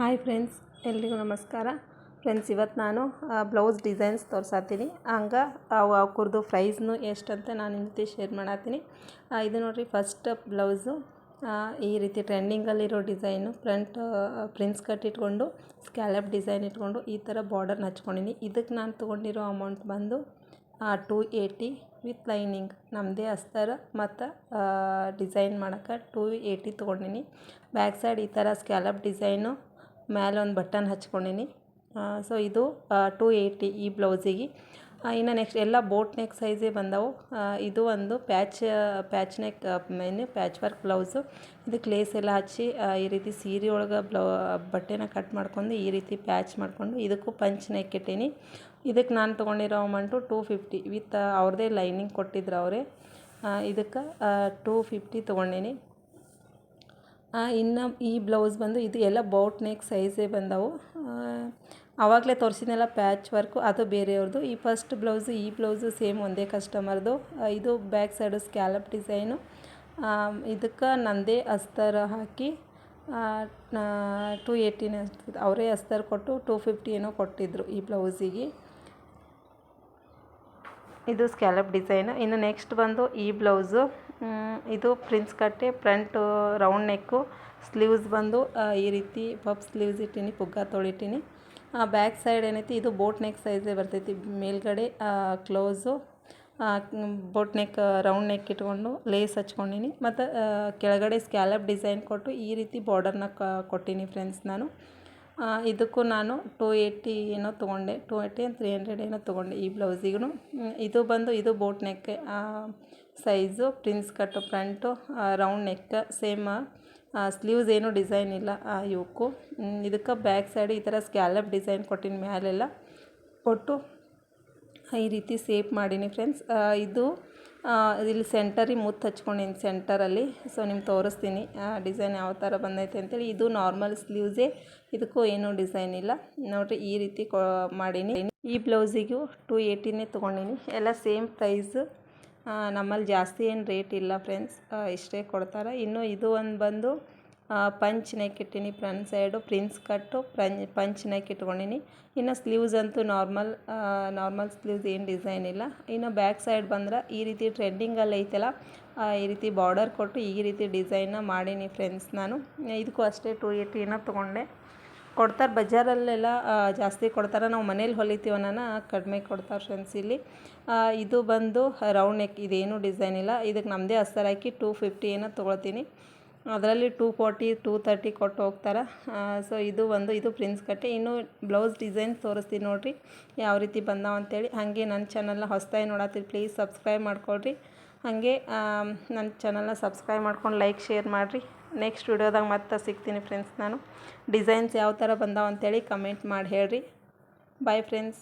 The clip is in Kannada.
ಹಾಯ್ ಫ್ರೆಂಡ್ಸ್, ಎಲ್ರಿಗೂ ನಮಸ್ಕಾರ. ಫ್ರೆಂಡ್ಸ್, ಇವತ್ತು ನಾನು ಬ್ಲೌಸ್ ಡಿಸೈನ್ಸ್ ತೋರಿಸತ್ತೀನಿ. ಹಂಗೆ ಅವ್ರದ್ದು ಪ್ರೈಸ್ನು ಎಷ್ಟಂತ ನಾನು ನಿಮ್ಮ ಜೊತೆ ಶೇರ್ ಮಾಡತ್ತೀನಿ. ಇದು ನೋಡಿರಿ, ಫಸ್ಟ್ ಬ್ಲೌಸು ಈ ರೀತಿ ಟ್ರೆಂಡಿಂಗಲ್ಲಿರೋ ಡಿಸೈನು. ಫ್ರಂಟ್ ಪ್ರಿನ್ಸ್ ಕಟ್ ಇಟ್ಕೊಂಡು ಸ್ಕ್ಯಾಲಪ್ ಡಿಸೈನ್ ಇಟ್ಕೊಂಡು ಈ ಥರ ಬಾರ್ಡರ್ನ ಹಚ್ಕೊಂಡಿನಿ. ಇದಕ್ಕೆ ನಾನು ತೊಗೊಂಡಿರೋ ಅಮೌಂಟ್ ಬಂದು 280 ವಿತ್ ಲೈನಿಂಗ್. ನಮ್ಮದೇ ಅಸ್ತರ ಮತ್ತು ಡಿಸೈನ್ ಮಾಡೋಕ್ಕೆ 280 ತೊಗೊಂಡಿನಿ. ಬ್ಯಾಕ್ ಸೈಡ್ ಈ ಥರ ಸ್ಕ್ಯಾಲಪ್ ಡಿಸೈನು, ಮೇಲೆ ಒಂದು ಬಟನ್ ಹಚ್ಕೊಂಡಿನಿ. ಸೊ ಇದು 280 ಈ ಬ್ಲೌಸಿಗೆ. ಇನ್ನು ನೆಕ್ಸ್ಟ್ ಎಲ್ಲ ಬೋಟ್ ನೆಕ್ ಸೈಜೇ ಬಂದವು. ಇದು ಒಂದು patch neck patch work blouse. ಇದಕ್ಕೆ ಲೇಸ್ ಎಲ್ಲ ಹಚ್ಚಿ ಈ ರೀತಿ ಸೀರೆ ಒಳಗೆ ಬಟ್ಟೆನ ಕಟ್ ಮಾಡ್ಕೊಂಡು ಈ ರೀತಿ ಪ್ಯಾಚ್ ಮಾಡಿಕೊಂಡು ಇದಕ್ಕೂ ಪಂಚ್ ನೆಕ್ ಇಟ್ಟೀನಿ. ಇದಕ್ಕೆ ನಾನು ತೊಗೊಂಡಿರೋ ಅಮೌಂಟು 250 ವಿತ್ ಅವ್ರದ್ದೇ ಲೈನಿಂಗ್ ಕೊಟ್ಟಿದ್ರು ಅವರೇ. ಇದಕ್ಕೆ 250 ತೊಗೊಂಡಿನಿ. ಇನ್ನು ಈ ಬ್ಲೌಸ್ ಬಂದು ಇದು ಎಲ್ಲ ಬೋಟ್ ನೆಕ್ ಸೈಜೇ ಬಂದವು. ಆವಾಗಲೇ ತೋರಿಸಿದ್ನೆಲ್ಲ ಪ್ಯಾಚ್ ವರ್ಕು, ಅದು ಬೇರೆಯವ್ರದ್ದು. ಈ ಫಸ್ಟ್ ಬ್ಲೌಸು ಈ ಬ್ಲೌಸು ಸೇಮ್ ಒಂದೇ ಕಸ್ಟಮರ್ದು. ಇದು ಬ್ಯಾಕ್ ಸೈಡು ಸ್ಕ್ಯಾಲಪ್ ಡಿಸೈನು. ಇದಕ್ಕೆ ನನ್ನದೇ ಅಸ್ತರ ಹಾಕಿ 280 ಅವರೇ ಅಸ್ತರ ಕೊಟ್ಟು 250 ಏನೋ ಕೊಟ್ಟಿದ್ದರು ಈ ಬ್ಲೌಸಿಗೆ. ಇದು ಸ್ಕ್ಯಾಲಪ್ ಡಿಸೈನು. ಇನ್ನು ನೆಕ್ಸ್ಟ್ ಬಂದು ಈ ಬ್ಲೌಸು. ಇದು ಪ್ರಿನ್ಸ್ ಕಟ್ಟೆ, ಫ್ರಂಟ್ ರೌಂಡ್ ನೆಕ್ಕು, ಸ್ಲೀವ್ಸ್ ಬಂದು ಈ ರೀತಿ ಪಫ್ ಸ್ಲೀವ್ಸ್ ಇಟ್ಟೀನಿ, ಪುಗ್ಗ ತೊಳಿಟ್ಟೀನಿ. ಬ್ಯಾಕ್ ಸೈಡ್ ಏನೈತಿ, ಇದು ಬೋಟ್ ನೆಕ್ ಸೈಜೇ ಬರ್ತೈತಿ. ಮೇಲ್ಗಡೆ close boat neck round neck ಇಟ್ಕೊಂಡು ಲೇಸ್ ಹಚ್ಕೊಂಡಿನಿ. ಮತ್ತು ಕೆಳಗಡೆ ಸ್ಕ್ಯಾಲಪ್ ಡಿಸೈನ್ ಕೊಟ್ಟು ಈ ರೀತಿ ಬಾರ್ಡರ್ನ ಕೊಟ್ಟೀನಿ ಫ್ರೆಂಡ್ಸ್ ನಾನು. ಇದಕ್ಕೂ ನಾನು 280 ಏನೋ ತೊಗೊಂಡೆ, 280 and 300 ಏನೋ ತೊಗೊಂಡೆ ಈ ಬ್ಲೌಸಿಗೂ. ಇದು ಬಂದು ಇದು ಬೋಟ್ ನೆಕ್ ಸೈಜು, ಪ್ರಿನ್ಸ್ ಕಟ್ಟು, front round neck same. Sleeves ಏನೂ ಡಿಸೈನ್ ಇಲ್ಲ ಇವಕ್ಕೂ. ಇದಕ್ಕೆ ಬ್ಯಾಕ್ ಸೈಡ್ ಈ ಥರ ಸ್ಕ್ಯಾಲಪ್ ಡಿಸೈನ್ ಕೊಟ್ಟಿನಿ. ಮ್ಯಾಲೆಲ್ಲ ಕೊಟ್ಟು ಈ ರೀತಿ ಸೇಪ್ ಮಾಡೀನಿ ಫ್ರೆಂಡ್ಸ್. ಇದು ಇಲ್ಲಿ ಸೆಂಟರಿಗೆ ಮುತ್ತು ಹಚ್ಕೊಂಡಿನಿ ಸೆಂಟರಲ್ಲಿ. ಸೊ ನಿಮ್ಗೆ ತೋರಿಸ್ತೀನಿ ಡಿಸೈನ್ ಯಾವ ಥರ ಬಂದೈತೆ ಅಂತೇಳಿ. ಇದು ನಾರ್ಮಲ್ ಸ್ಲೀವ್ಸೇ, ಇದಕ್ಕೂ ಏನೂ ಡಿಸೈನ್ ಇಲ್ಲ ನೋಡಿರಿ. ಈ ರೀತಿ ಮಾಡೀನಿ. ಈ ಬ್ಲೌಸಿಗೂ 280ನೇ ತೊಗೊಂಡಿನಿ. ಎಲ್ಲ ಸೇಮ್ ಪ್ರೈಸು. ನಮ್ಮಲ್ಲಿ ಜಾಸ್ತಿ ಏನು ರೇಟ್ ಇಲ್ಲ ಫ್ರೆಂಡ್ಸ್, ಇಷ್ಟೇ ಕೊಡ್ತಾರೆ. ಇನ್ನು ಇದು ಒಂದು ಬಂದು ಪಂಚ್ ನೆಕ್ ಇಟ್ಟೀನಿ. ಫ್ರಂಟ್ ಸೈಡು ಪ್ರಿನ್ಸ್ ಕಟ್ಟು ಪಂಚ್ ನೆಕ್ ಇಟ್ಕೊಂಡಿನಿ. ಇನ್ನು ಸ್ಲೀವ್ಸ್ ಅಂತೂ ನಾರ್ಮಲ್ ಸ್ಲೀವ್ಸ್, ಏನು ಡಿಸೈನ್ ಇಲ್ಲ. ಇನ್ನು ಬ್ಯಾಕ್ ಸೈಡ್ ಬಂದ್ರೆ ಈ ರೀತಿ ಟ್ರೆಂಡಿಂಗಲ್ಲಿ ಐತಲ್ಲ, ಈ ರೀತಿ ಬಾರ್ಡರ್ ಕೊಟ್ಟು ಈ ರೀತಿ ಡಿಸೈನ್ನ ಮಾಡೀನಿ ಫ್ರೆಂಡ್ಸ್ ನಾನು. ಇದಕ್ಕೂ ಅಷ್ಟೇ 280 ಏನೋ ತೊಗೊಂಡೆ. ಕೊಡ್ತಾರೆ ಬಜಾರಲ್ಲೆಲ್ಲ ಜಾಸ್ತಿ ಕೊಡ್ತಾರೆ, ನಾವು ಮನೇಲಿ ಹೊಲಿತೀವಿ ಅನ್ನೋಣ ಕಡಿಮೆ ಕೊಡ್ತಾರೆ ಫ್ರೆಂಡ್ಸ್ ಇಲ್ಲಿ. ಇದು ಬಂದು ರೌಂಡ್ ನೆಕ್, ಇದೇನು ಡಿಸೈನ್ ಇಲ್ಲ. ಇದಕ್ಕೆ ನಮ್ಮದೇ ಅಸ್ತರ ಹಾಕಿ 250 ಏನೋ ತೊಗೊಳ್ತೀನಿ. ಅದರಲ್ಲಿ 240 230 ಕೊಟ್ಟು ಹೋಗ್ತಾರೆ. ಸೊ ಇದು ಪ್ರಿನ್ಸ್ ಕಟ್ಟೆ. ಇನ್ನು ಬ್ಲೌಸ್ ಡಿಸೈನ್ ತೋರಿಸ್ತೀನಿ ನೋಡಿರಿ ಯಾವ ರೀತಿ ಬಂದಾವ ಅಂತೇಳಿ. ಹಾಗೆ ನನ್ನ ಚಾನಲ್ನ ಹೊಸದಾಗಿ ನೋಡತ್ತೀರಿ, ಪ್ಲೀಸ್ ಸಬ್ಸ್ಕ್ರೈಬ್ ಮಾಡ್ಕೊಳ್ರಿ. ಹಾಗೆ ನನ್ನ ಚಾನಲ್ನ ಸಬ್ಸ್ಕ್ರೈಬ್ ಮಾಡ್ಕೊಂಡು ಲೈಕ್ ಶೇರ್ ಮಾಡಿರಿ. ನೆಕ್ಸ್ಟ್ ವಿಡಿಯೋದಾಗ ಮತ್ತೆ ಸಿಗ್ತೀನಿ ಫ್ರೆಂಡ್ಸ್ ನಾನು. ಡಿಸೈನ್ಸ್ ಯಾವ ಥರ ಬಂದಾವ ಅಂತೇಳಿ ಕಮೆಂಟ್ ಮಾಡಿ ಹೇಳ್ರಿ. Bye friends.